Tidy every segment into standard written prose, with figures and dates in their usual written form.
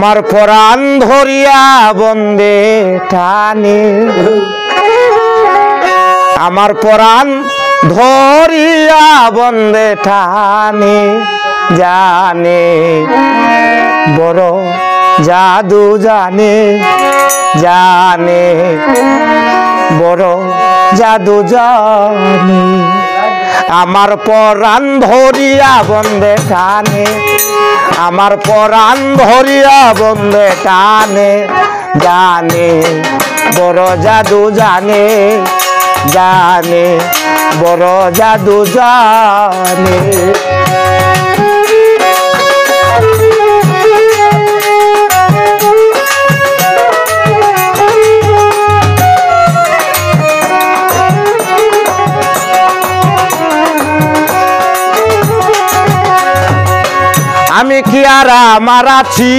আমার পরাণ ধরিয়া বন্দে টানে আমার পরাণ ধরিয়া বন্দে টানে জানে বড় জাদু জানে জানে বড় জাদু জানে আমার পরাণ ধরিয়া বন্দে টানে আমার পরাণ ধরিয়া বন্দে টানে জানে বড় জাদু জানে জানে বড় জাদু জানে আমি কি আর আমার আছি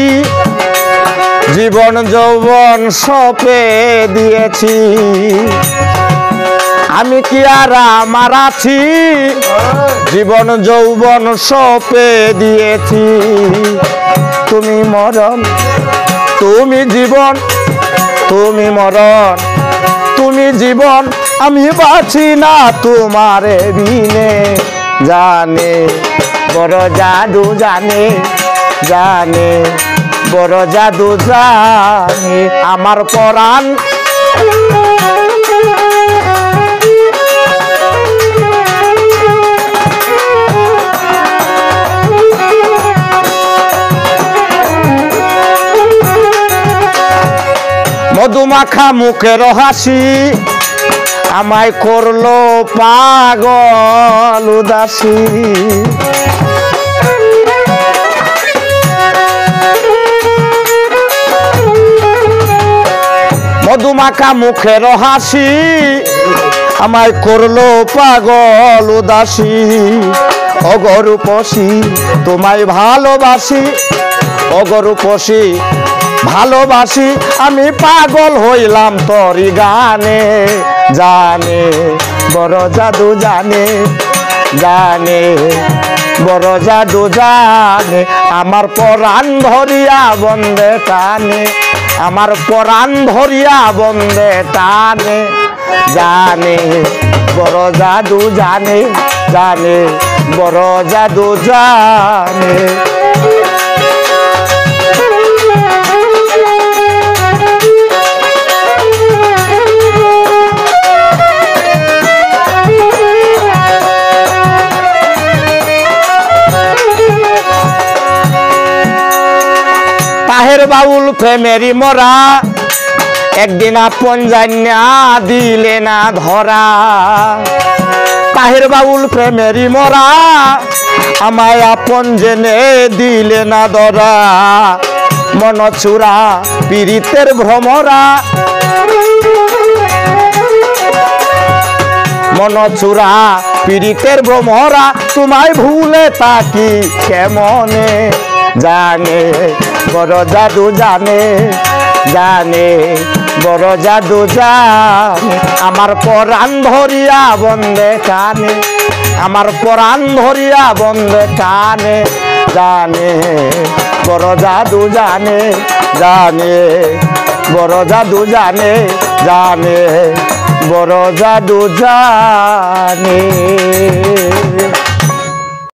জীবন যৌবন সপে দিয়েছি আমি কি আর আমার আছি জীবন যৌবন সপে দিয়েছি তুমি মরণ তুমি জীবন তুমি মরণ তুমি জীবন আমি বাঁচি না তোমারে বিনে জানে বড় জাদু জানে জানে বড় জাদু জানে আমার পরাণ মধুমাখা মুখের হাসি আমায় করলো পাগল উদাসী মধুমাখা মুখের হাসি আমায় করলো পাগল উদাসী অগরূপসী তোমায় ভালোবাসি অগরূপসী ভালোবাসি আমি পাগল হইলাম তোরি গানে জানে বড় জাদু জানে জানে বড় জাদু জানে আমার পরাণ ধরিয়া বন্দে টানে আমার পরাণ ধরিয়া বন্দে টানে জানে বড় জাদু জানে জানে বড় জাদু জানে তাহের বাউল প্রেমেরি মরা একদিন আপন জান্না দিলে না ধরা তাহের বাউল প্রেমেরি মরা আমায় আপন জেনে দিলে না ধরা মন চূড়া পীড়িতের ভ্রমরা মন চূড়া পীড়িতের ভ্রমরা তোমায় ভুলে তাকি কেমনে জানে বড় জাদু জানে জানে বড় জাদু জানে আমার পরাণ ধরিয়া বন্দে টানে আমার পরাণ ধরিয়া বন্দে টানে জানে বড় জাদু জানে জানে বড় জাদু জানে জানে বড় জাদু জানে